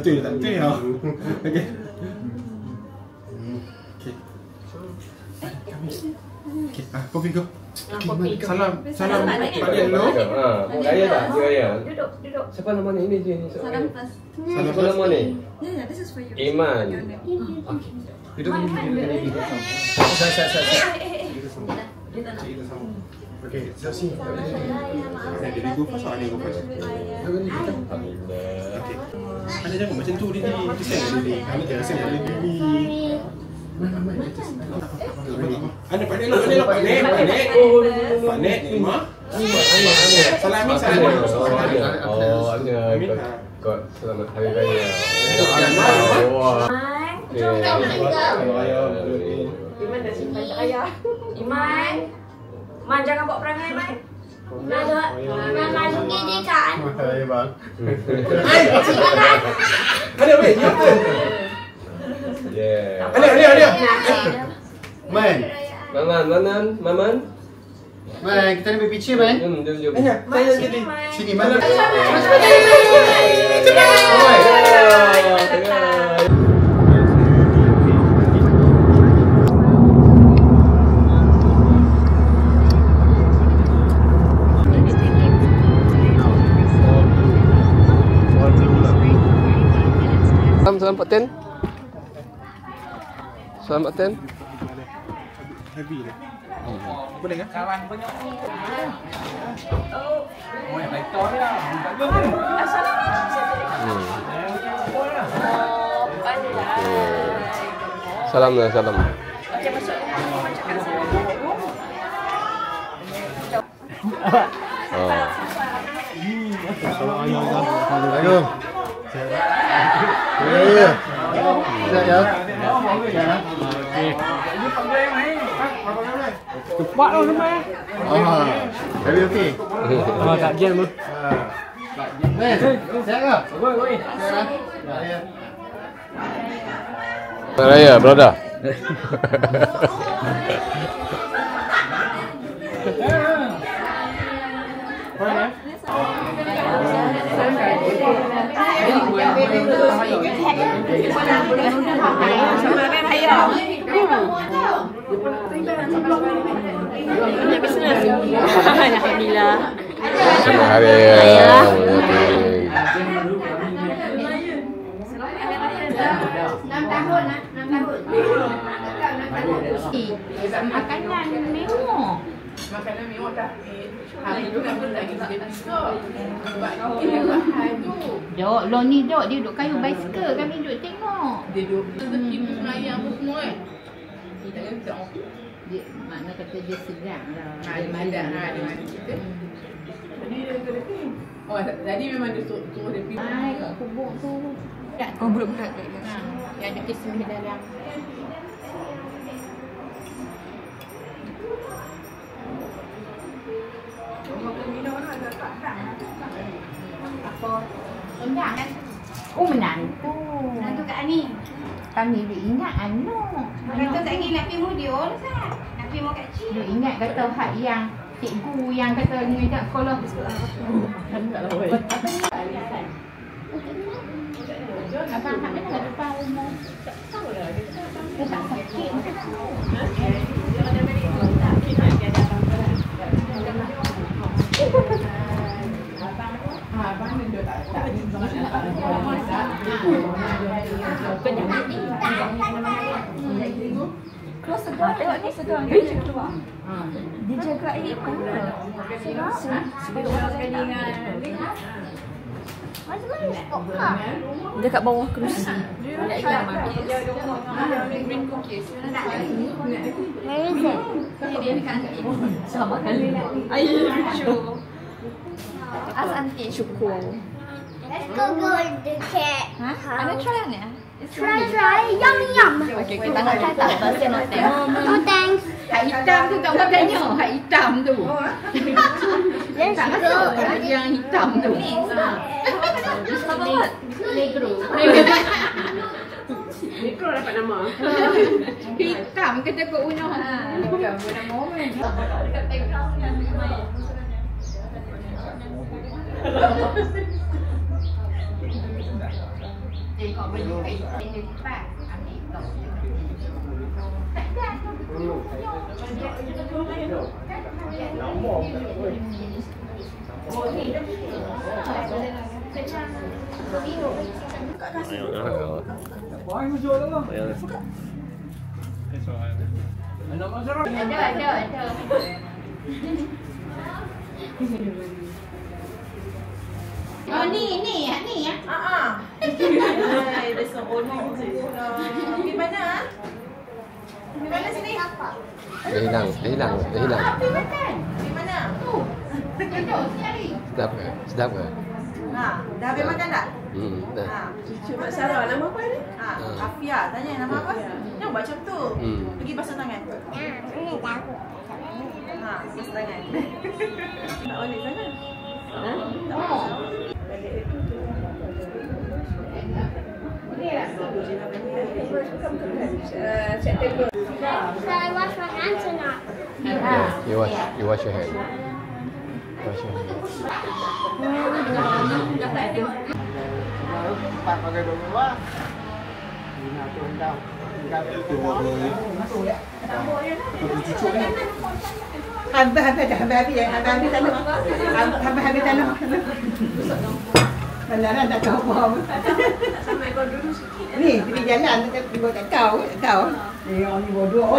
Itu tak betul ya. Okey. Okey, kopi kau. Salam Pak Delo. Raya tak? Raya. Duduk. Siapa nama ni? Ini. Salam first. Siapa nama ni? Yeah, this is for you. Iman. Duduk ni. Okey, sini. Jadi go first atau go first? Okey. Anda jangan macam tu dia ni. Dia kami jangan sen dari bibi. Anda Pak Nek ni mah. Salam. Oh, ada. Kau selamat hari raya. Wah. Iman dah simpan tak ayah. Iman. Man jangan buat perangai, Man. Iman masuk gigi kan? Ya bang. Ada weh, ya ke? Yeah. Ada. Man. Maman. Man, kita nak pergi picture, Man. Jom. Sini, mana? Salam Pak Ten. Salam Pak Ten. Heavy ni. Boleh kan? Kawan banyak. Oh, yang baik tahu dia. Salam. Salam. Okey, masuk. Assalamualaikum. Ya. Siap ya. Cepat lah sampai. Okey. Tak jam tu. Siap ke? Oi. Raya, brother. Sama kan raya. Banyak bisnes. Alhamdulillah. Selamat hari raya. Makanan mewah. Makanan mewah tapi hari tu kan lagi tak bisa. Dok, lo ni dok, dia duduk kayu basikal, kami duduk tengok. Dia duduk tepi Melayu apa semua kan. Kita kata Dia makna kata dia sedang lah. dia madan kita. Tadi dia kata oh, tadi memang dia suruh dia pergi. Ai, kat kubur tu. Oh, budak-budak. Yang ada kismis dalam. Apa? Menang kan? Oh, menantu. Menantu kat Ani. Kami duk ingat anu. Kata tak ingin nak pergi mudio lah Sat. Nak pergi mau kat Cik. Duk ingat kata hak yang cikgu yang kata ngajak sekolah. Abang hak mana depan rumah? Tak tahu lah. Dia tak sakit. Abang ni dia tak Keluar sedar. Tengok ni sedar. Dia keluar. Dia jaga air mana? Sebab orang sekali dengan dia kat bawah kerusi. Nak hilang green cookies. Where is it? Sama kali. Ayo. As auntie syukur. Let's go the cat. Ana try ni. Try. Yum. Okay, kita nak try tak? Pasal nak tengok. No thanks. Hak hitam tu tak boleh tanya. Hak hitam tu. Let's Tak go. masuk hak yang hitam tu. Negro. Mikro dapat nama. Hitam kata kau Uno. Bukan nama orang. Tengok baju kat hitam dia cepat. Ambil top. Ada. Oh ni ya. Dia seronok je. Pergi mana? Pergi mana sini? Dia hilang. Pergi mana? Sedap ke? Dah habis makan tak? Dah. Cucu Mak Sarah, nama apa ni? Afia, tanya nama apa? Jangan buat macam tu. Pergi basuh tangan. Basuh tangan. Tak boleh sana. Tak boleh. Should I wash my hands or not? Yeah, you wash your hand. Wash your hand. Habis tanah. Benaran tak tahu apa. Sampai kau dulu sikit. Ni, pergi jalan buat tak tahu. Ni orang ni bodoh.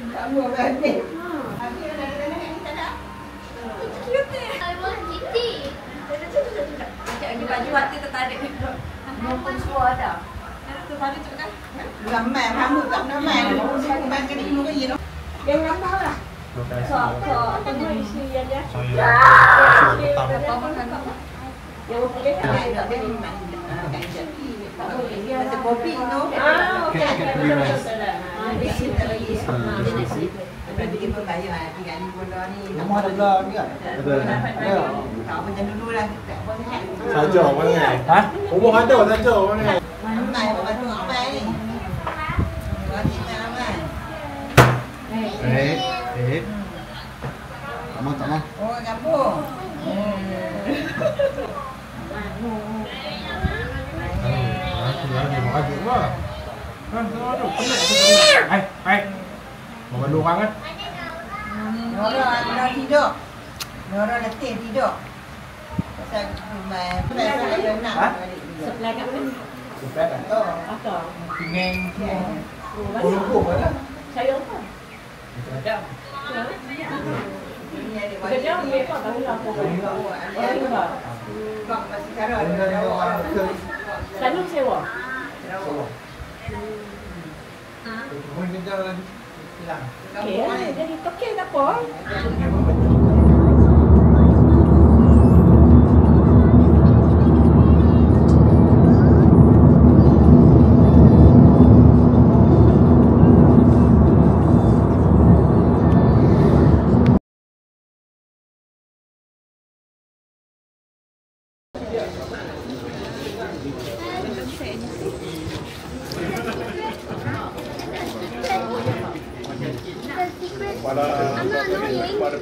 Tak mau berhenti. Habis dah ni tak ada. I want Titi. Lagi baju hati tertarik. Nombor semua ada. Tu tadi tu kan. Ramai, rambut tak ramai. Aku makan ni dulu ke Yang ramai lah. So, tengok isi dia. Yang boleh tak boleh. Ada kopi tu. Okey. Ada bikin pembayar $3,000 ni. Rumah ada belah ni kan? Ada. Tak macam dulu lah. Saja mana? Ha? Rumah ada saja mana? Ramai apa tu ramai ni. Lagi ramai. Tak mau. Orang kampung. Aku lagi Hai. Mau malu orang kan? Nora tidur. Nora letih tidur. Pasal rumah. Pasal nak. Sebelah kat mana? Sumpah dah. Apa? Pengen. Puluh kan? Saya apa? Macam. Kerja dia apa tahu lah. Kau masih karang. Selalu sewa. Mungkin kita hilang. Okey, jadi okey tak apa. I'm not annoying. I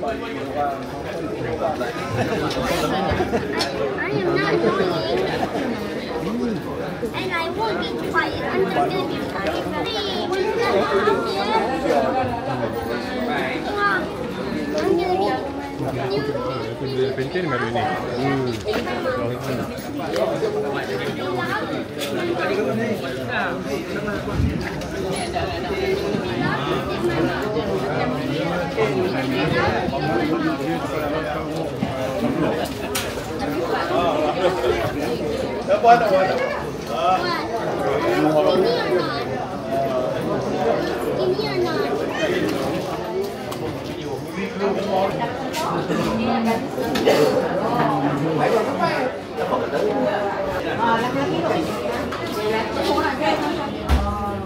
am not annoying. And I won't be quiet. I'm just going to be quiet. Please. Mom, I'm going to be... Penting baru ini.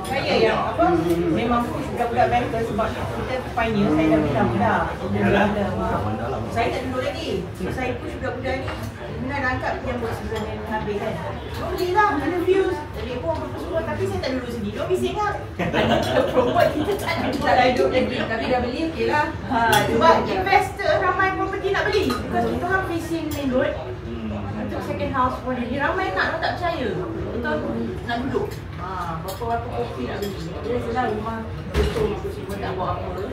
Saya yang apa memang budak-budak banker sebab kita pioneer, saya dah bilang dah. Saya tak dulu lagi. Saya push budak-budak ni benar angkat yang buat sebulan yang habis kan. Kau belilah, ada views. Jadi pun apa semua tapi saya tak dulu sendiri. Kau bising kan? Promote kita tak ada hidup lagi. Tapi dah beli okey lah. Sebab investor ramai property nak beli. Because kita orang facing main road. Untuk second house pun jadi ramai nak tak percaya. Betul nak duduk. Berapa kopi nak beli. Dia sedar rumah betul semua tak buat apa.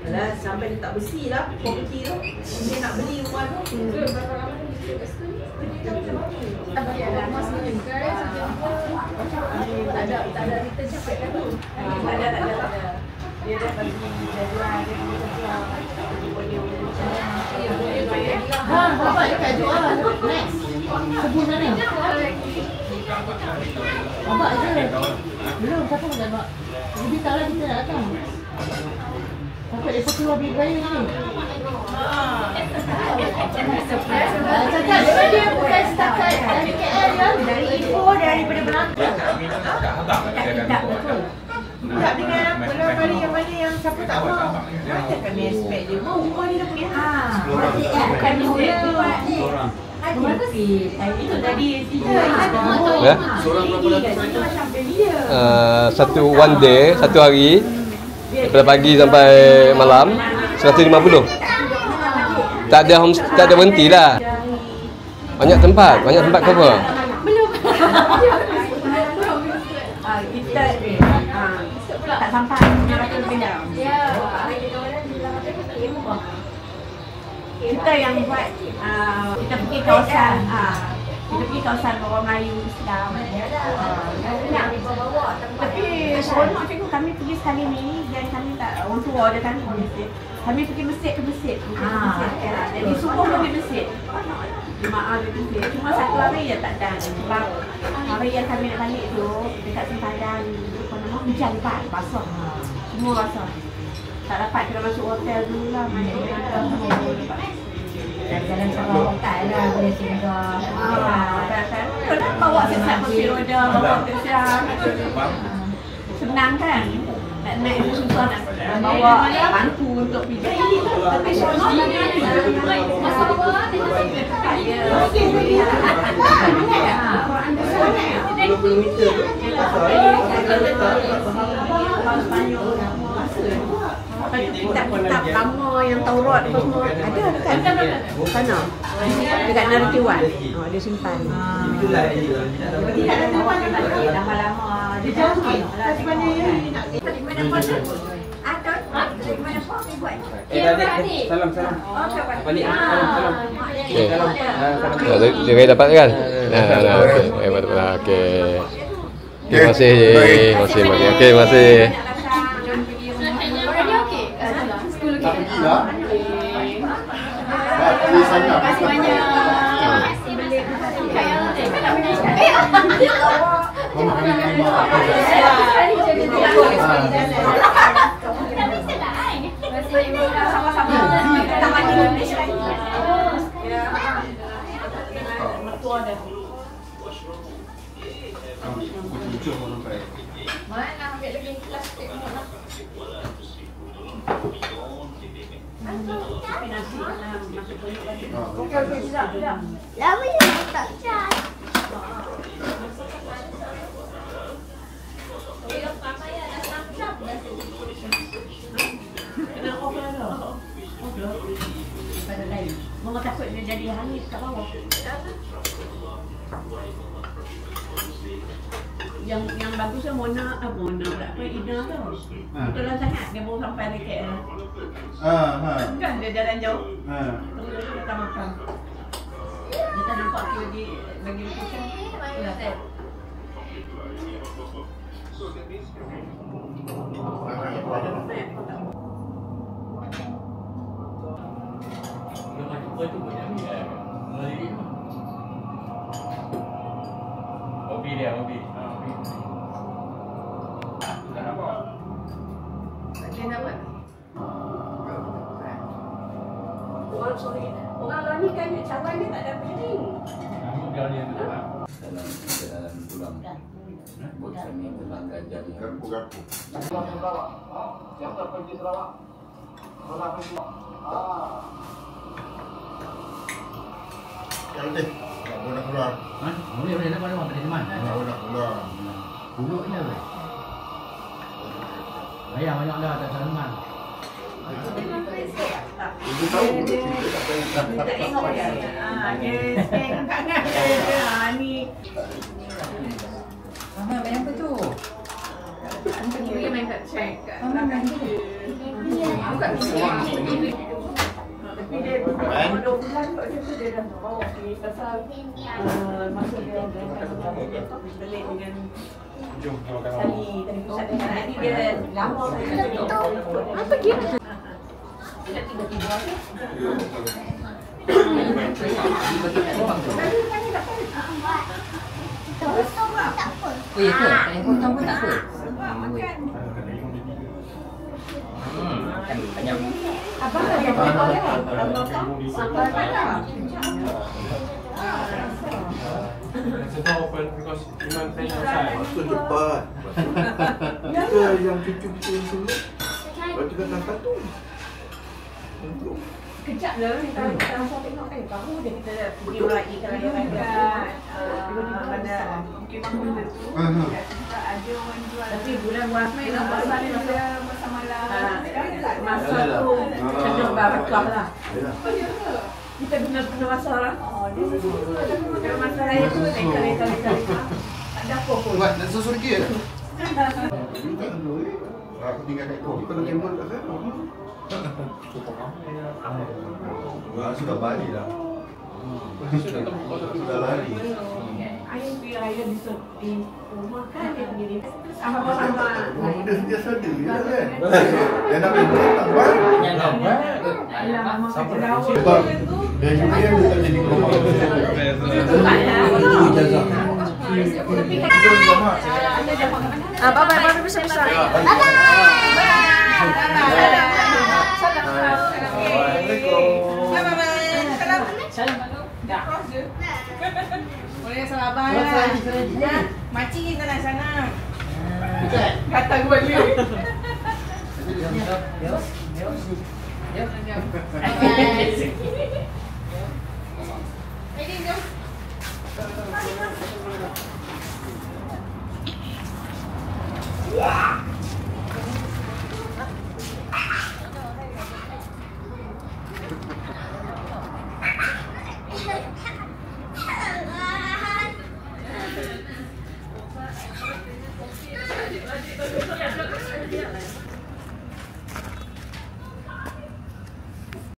Alah sampai dia tak bersih lah property tu. Dia nak beli rumah tu. Tak ada mas ni. Tak ada kita capek kan tu. Tak ada. Dia dah bagi jadual dia. Bapak dia kat jual. Next. Sebulan ni. Bapak je. Belum, siapa nak bapak? Lebih tak lah kita nak datang. Takut dia keluar bilik raya ni. Cakap dia bukan setakat dari KL ya. Dari Ipoh, daripada Melaka. Tak betul. Tak dengan apa yang mana yang siapa tak mahu. Macam kami expect dia. Rumah dia dah punya. Bukan dia buat. Itu tadi One day, satu hari daripada pagi sampai malam 150. Tak ada berhenti lah. Banyak tempat cover. Belum. Kita tak sampai 500 lebih dah. Ya. Kita yang buat kita pergi kawasan orang Melayu Islam. Tapi seronok cikgu kami pergi sekali ni dan kami tak orang tua ada kami kami pergi masjid ke masjid. Jadi semua pergi masjid. Jemaah pergi masjid. Cuma satu hari je tak ada. Sebab hari yang kami nak balik tu dekat sempadan hujan lebat basah. Semua basah. Tak dapat kena masuk hotel dulu lah. Jalan sama hotel lah boleh singgah. Bawa sesat kursi roda, bawa kesam. Senang kan? Nak naik susah nak bawa bangku untuk pergi. Tapi seronok masa bawa dia kaya. Quran dia seronok. 20 meter tu. Spanyol. Lepas tu kitab-kitab lama yang Taurat apa semua ada kan? Sana. Dekat Naratiwan. Dia simpan. Berarti tak ada tempat juga. Lama-lama dia jauh lah. Sebenarnya nak di mana pun. Atau di mana pun buat. Salam. Balik. Salam. Dia kaya dapat kan? Okey. Okey. Terima kasih. Okey, terima kasih. Lama je tak cas. Mama takut dia jadi hangit kat bawah. Yang bagusnya Mona pula apa Ina tu. Betulan sangat dia baru sampai dekat. Kan dia jalan jauh. Terus dia datang makan. Dia tak nampak tu di bagi location. Hobi dia, hobi. Orang lain ni kan cabai dia tak ada piring. Dalam tulang bosan ni tulang gajah ni Garpu. Siapa pergi Sarawak? Sarawak pergi. Kalau deh, nak nak keluar. boleh dapat orang pada zaman Nak keluar. dulu ni boleh bayar banyak dah tak zaman Ibu tahu. Tak tengok dia. Dia scan kat dia. Ni. Mama bayar apa tu? Dia main kat check kat belakang dia. Bukan tapi dia 2 bulan kot dia dah bawa pergi pasal masa dia belik dengan tali pusat dia. Jadi dia lama apa gitu. Dia tiba-tiba tu. Oh ya ke? Yang potong pun tak apa? Abang ada boleh. Sebab open because Iman playing outside. Masuk cepat. Kita yang cucu-cucu yang dulu. Bagi kita nak satu. Kejap lah kita rasa tengok baru je kita pergi mulai kalau dia ada pada mungkin bangun tu kita ada orang jual tapi bulan puasa ni masa ni masa malam masa tu cenderung beratuah lah kita guna masa lah kalau masa raya tu leka ada apa pun Buat nak susu sikit. Aku tinggal kat kau. Kalau kemon tak kan? Sudah balik dah. Sudah lari. ayah pergi raya di rumah kan dia pergi sama-sama. Dia sedar dia kan. Dia nak pergi tambah. Siapa dah Sebab dia juga yang tak jadi rumah. Bye-bye besar-besar. Boleh salam abang lah. Makcik kita nak sana. Kata gue balik. Ready, jom.